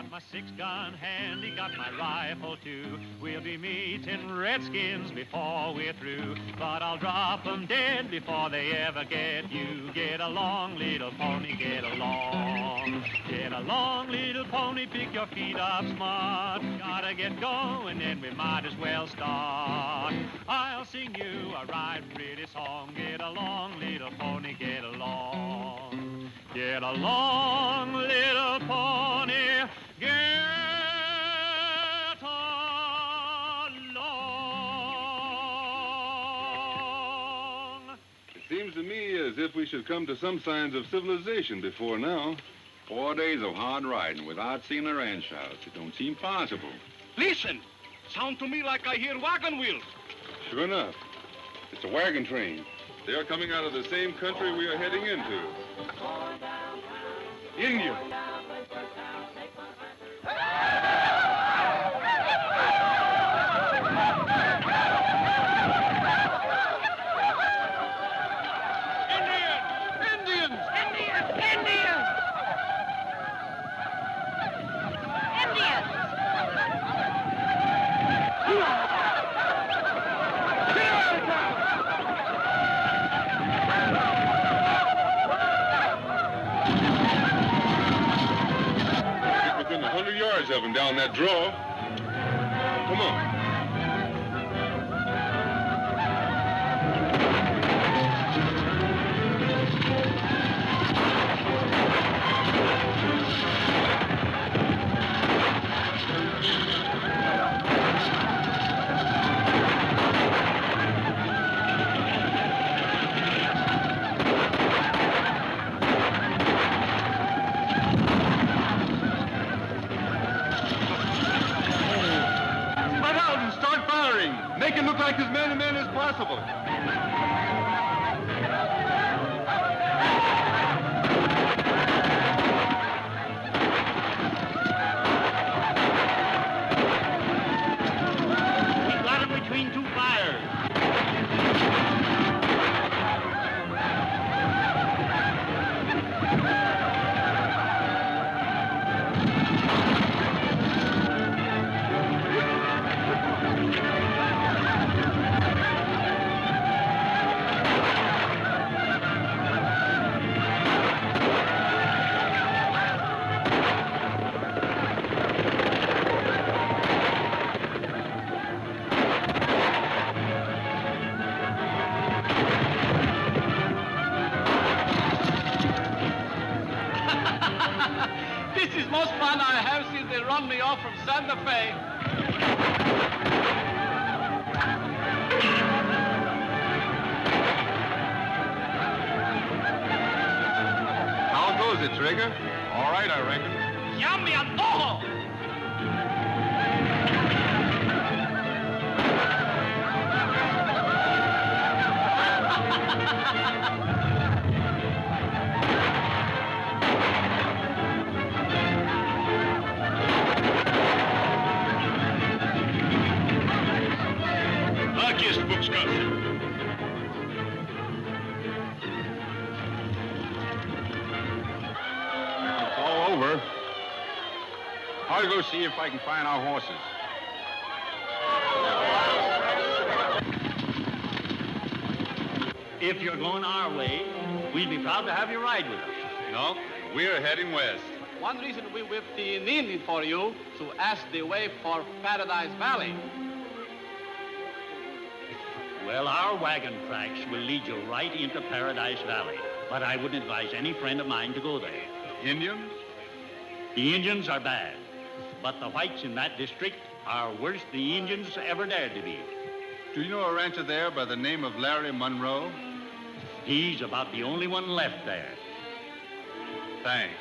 got my 6-gun handy, got my rifle too. We'll be meeting redskins before we're through, but I'll drop 'em dead before they ever get you. Get along, little pony, get along. Get along, little pony, pick your feet up smart. Gotta get going and we might as well start. I'll sing you a right pretty song. Get along, little pony, get along. Get along, little pony, get along. It seems to me as if we should come to some signs of civilization before now. 4 days of hard riding without seeing a ranch house. It don't seem possible. Listen! Sound to me like I hear wagon wheels. Sure enough. It's a wagon train. They are coming out of the same country we are heading into. Indians. Within 100 yards of him down that draw. Come on. Make it look like as man-to-man as possible. We got him between two fires. This is most fun I have since they run me off from Santa Fe. How goes it, Trigger? All right, I reckon. Yummy antojo! Aquí es Buxcus. It's all over. I'll go see if I can find our horses. If you're going our way, we'd be proud to have you ride with us. No, we're heading west. One reason we whipped the Indian for you to ask the way for Paradise Valley. Well, our wagon tracks will lead you right into Paradise Valley, but I wouldn't advise any friend of mine to go there. Indians? The Indians are bad, but the whites in that district are worse the Indians ever dared to be. Do you know a rancher there by the name of Larry Munro? He's about the only one left there. Thanks.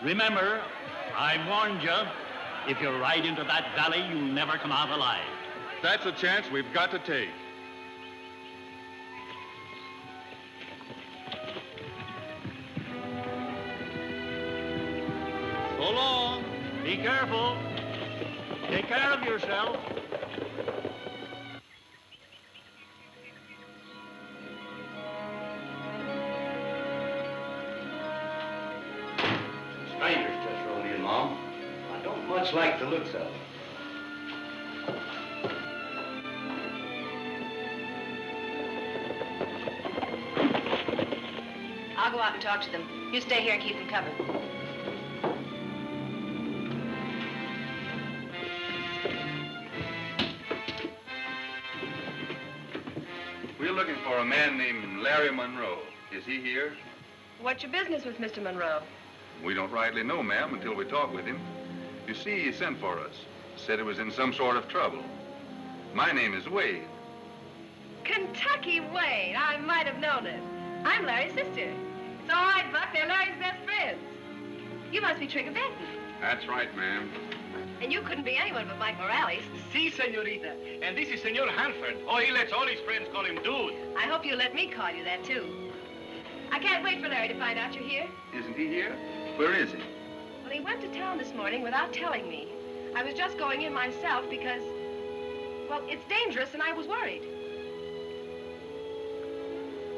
Remember, I warned you, if you ride into that valley, you'll never come out alive. That's a chance we've got to take. So long. Be careful. Take care of yourself. Strangers just rolled in, Mom. I don't much like the looks of them. I'll go out and talk to them. You stay here and keep them covered. We're looking for a man named Larry Munro. Is he here? What's your business with Mr. Munro? We don't rightly know, ma'am, until we talk with him. You see, he sent for us. Said he was in some sort of trouble. My name is Wade. Kentucky Wade. I might have known it. I'm Larry's sister. It's all right, Buck. They're Larry's best friends. You must be Trigger Benton. That's right, ma'am. And you couldn't be anyone but Mike Morales. Si, senorita. And this is Senor Hanford. Oh, he lets all his friends call him Dude. I hope you'll let me call you that, too. I can't wait for Larry to find out you're here. Isn't he here? Where is he? Well, he went to town this morning without telling me. I was just going in myself because, well, it's dangerous and I was worried.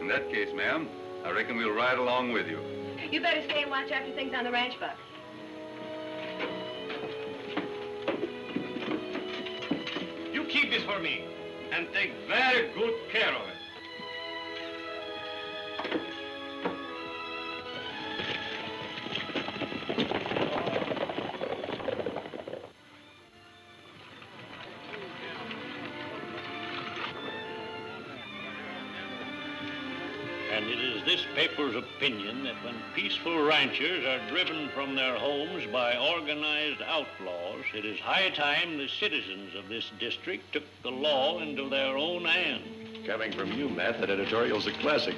In that case, ma'am, I reckon we'll ride along with you. You better stay and watch after things on the ranch, Buck. You keep this for me and take very good care of it. And it is this paper's opinion that when peaceful ranchers are driven from their homes by organized outlaws, it is high time the citizens of this district took the law into their own hands. Coming from you, Matt, that editorial's a classic.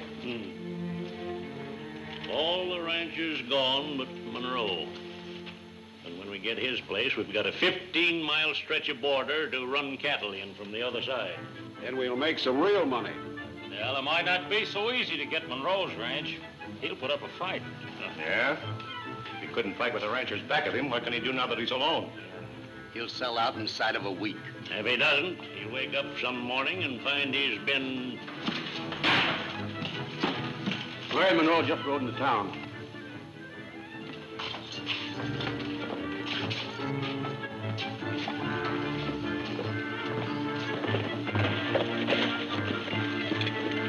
All the ranchers gone but Munro. And when we get his place, we've got a 15-mile stretch of border to run cattle in from the other side. And we'll make some real money. Well, it might not be so easy to get Munro's ranch. He'll put up a fight. Yeah? If he couldn't fight with the ranchers back of him, what can he do now that he's alone? He'll sell out inside of a week. If he doesn't, he'll wake up some morning and find he's been... Larry Munro just rode into town.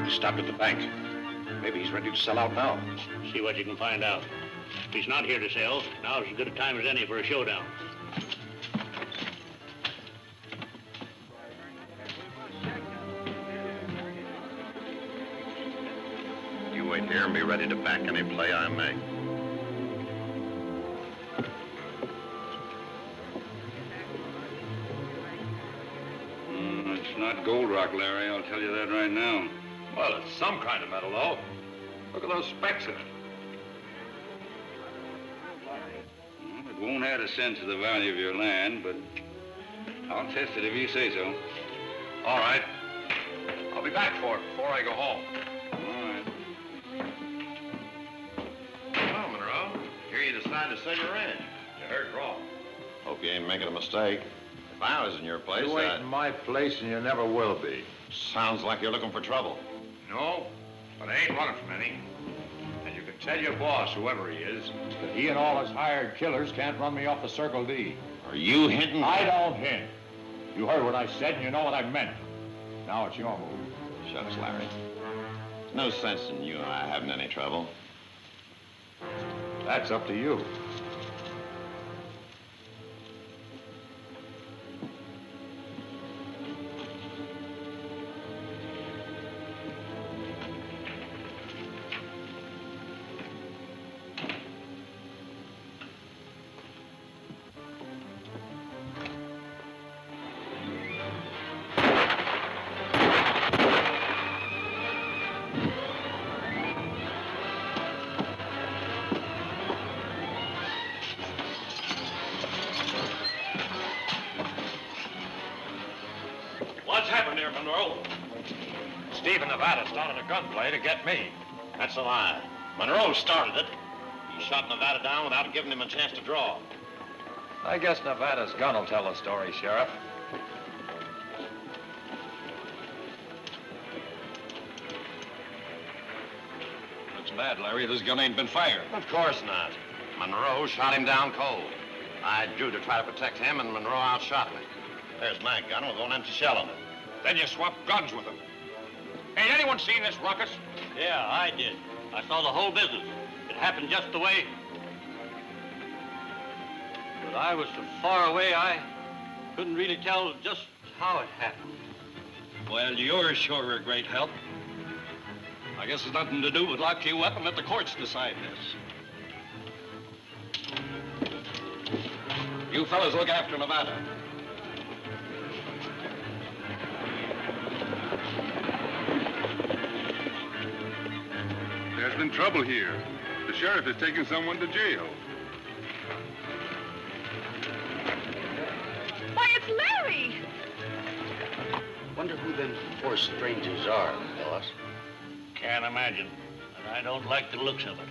He stopped at the bank. Maybe he's ready to sell out now. See what you can find out. If he's not here to sell, now's as good a time as any for a showdown. You wait here and be ready to back any play I make. It's not gold rock, Larry. I'll tell you that right now. Well, it's some kind of metal, though. Look at those specks in it. Well, it won't add a cent to the value of your land, but I'll test it if you say so. All right. I'll be back for it before I go home. All right. Well, Munro, here you decide to sell your ranch. You heard wrong. Hope you ain't making a mistake. If I was in your place, You ain't in my place, and you never will be. Sounds like you're looking for trouble. No, but I ain't running from any. And you can tell your boss, whoever he is, that he and all his hired killers can't run me off the Circle D. Are you hinting? I don't hint. You heard what I said, and you know what I meant. Now it's your move. Shucks, Larry. No sense in you and I having any trouble. That's up to you. What's happened here, Munro? Steve in Nevada started a gunplay to get me. That's a lie. Munro started it. He shot Nevada down without giving him a chance to draw. I guess Nevada's gun will tell the story, Sheriff. Looks bad, Larry. This gun ain't been fired. Of course not. Munro shot him down cold. I drew to try to protect him, and Munro outshot me. There's my gun with one empty shell in it. Then you swapped guns with him. Ain't anyone seen this ruckus? Yeah, I did. I saw the whole business. It happened just the way... But I was so far away, I couldn't really tell just how it happened. Well, you're sure a great help. I guess it's nothing to do but lock you up and let the courts decide this. You fellas look after Nevada. There's been trouble here. The sheriff has taken someone to jail. Why, it's Larry! Wonder who them four strangers are, fellas. Can't imagine. And I don't like the looks of it.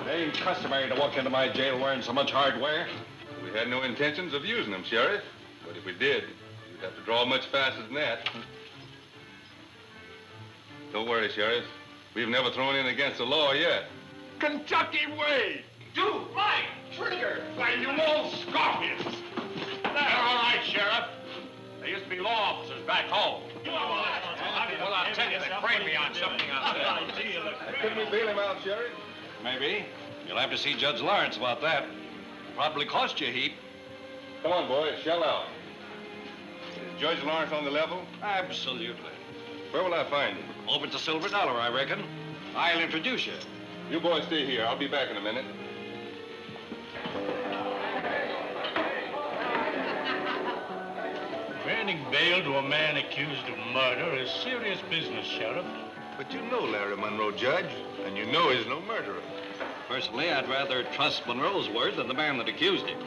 It ain't customary to walk into my jail wearing so much hardware. We had no intentions of using them, Sheriff. But if we did, you'd have to draw much faster than that. Don't worry, Sheriff. We've never thrown in against the law yet. Kentucky Wade! Dude, Mike, Trigger! Why, you old scorpions! They're all right, Sheriff. They used to be law officers back home. Well, I'll tell you, they framed me on something out there. Couldn't we bail him out, Sheriff? Maybe. You'll have to see Judge Lawrence about that. Probably cost you a heap. Come on, boys, shell out. Is Judge Lawrence on the level? Absolutely. Where will I find him? Over at the Silver Dollar, I reckon. I'll introduce you. You boys stay here. I'll be back in a minute. Granting bail to a man accused of murder is serious business, Sheriff. But you know Larry Munro, Judge, and you know he's no murderer. Personally, I'd rather trust Monroe's word than the man that accused him.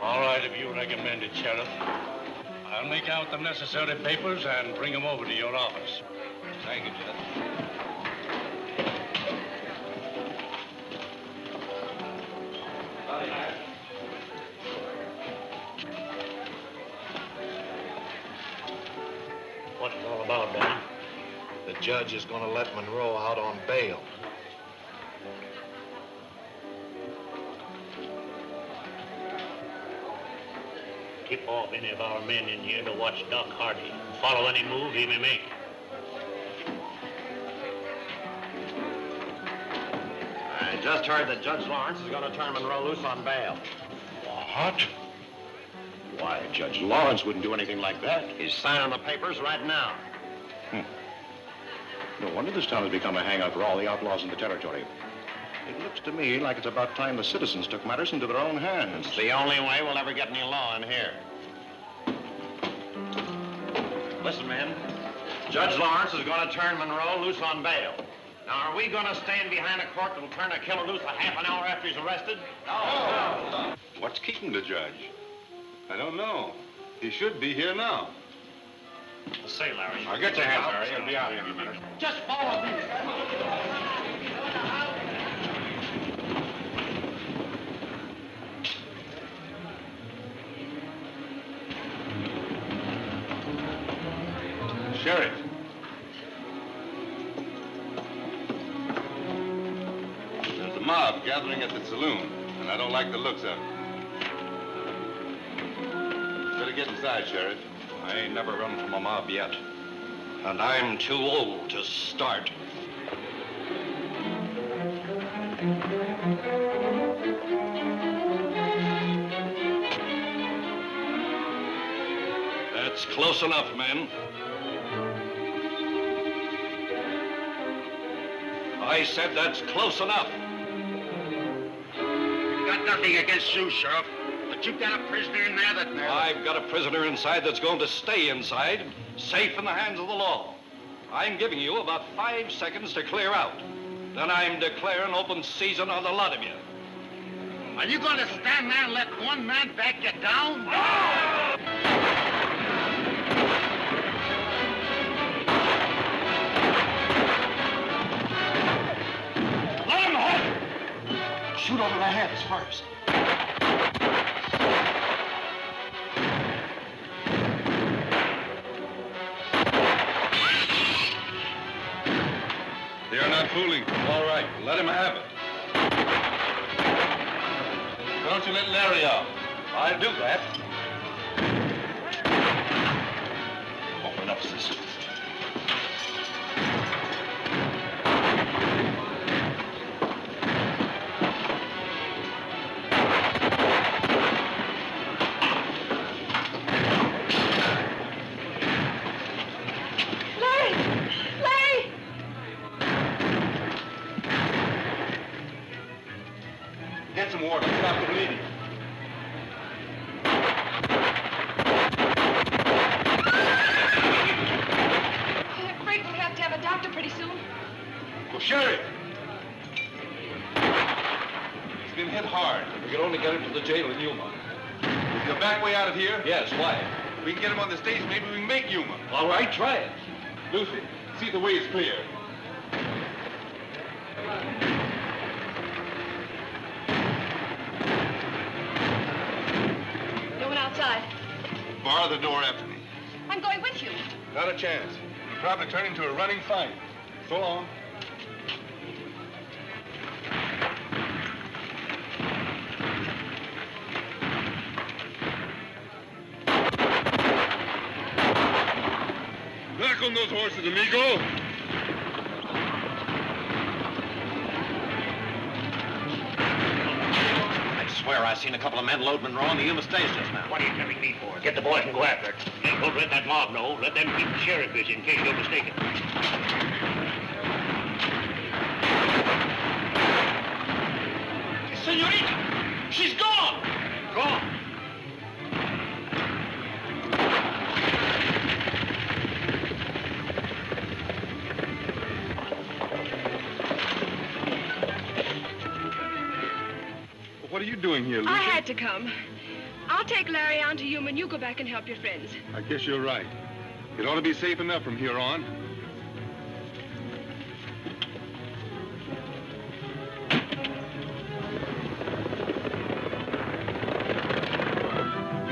All right, if you recommend it, Sheriff. I'll make out the necessary papers and bring them over to your office. Thank you, Judge. What's it all about, Danny? The judge is going to let Munro out on bail. Tip off any of our men in here to watch Doc Hardy. Follow any move he may make. I just heard that Judge Lawrence is going to turn Munro loose on bail. What? Why, Judge Lawrence wouldn't do anything like that. He's signing the papers right now. No wonder this town has become a hangout for all the outlaws in the territory. It looks to me like it's about time the citizens took matters into their own hands. It's the only way we'll ever get any law in here. Listen, men. Judge Lawrence is going to turn Munro loose on bail. Now, are we going to stand behind a court that'll turn a killer loose a half an hour after he's arrested? No. What's keeping the judge? I don't know. He should be here now. Say, Larry. Now, get your hands, Larry. He'll be out here in a minute. Just follow me. Sheriff. There's a mob gathering at the saloon, and I don't like the looks of it. Better get inside, Sheriff. I ain't never run from a mob yet. And I'm too old to start. That's close enough, men. I said that's close enough. We've got nothing against you, Sheriff. But you've got a prisoner in there that... I've got a prisoner inside that's going to stay inside, safe in the hands of the law. I'm giving you about 5 seconds to clear out. Then I'm declaring open season on the lot of you. Are you going to stand there and let one man back you down? Let him hold. Shoot over the heads first. fooling. All right, let him have it. Why don't you let Larry out? I'll do that. Oh, enough of this. Get some water. Stop the bleeding. I'm afraid we'll have to have a doctor pretty soon. Well, Sheriff. He's been hit hard. We can only get him to the jail in Yuma. Is there a back way out of here? Yes, why? If we can get him on the stage, maybe we can make Yuma. All right, try it. Lucy, see if the way is clear. No one outside. Bar the door after me. I'm going with you. Not a chance. It'll probably turn into a running fight. So long. Knock on those horses, amigo. I swear I seen a couple of men load Munro on the Yuma stage just now. What are you telling me for? Get the boys and go after it. And don't let that mob know. Let them keep the sheriff busy in case you're mistaken. Senorita! She's gone! Gone. What are you doing here, Lucy? I had to come. I'll take Larry on to Yuma and you go back and help your friends. I guess you're right. It ought to be safe enough from here on.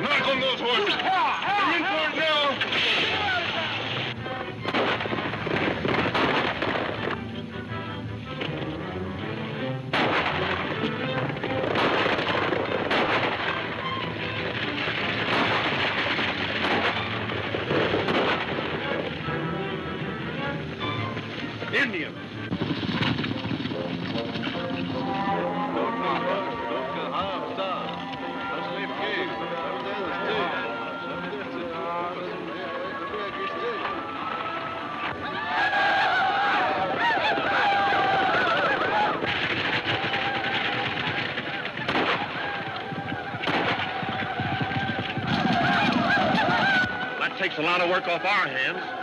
Knock on those horses! They're in for it now! Indians! That takes a lot of work off our hands.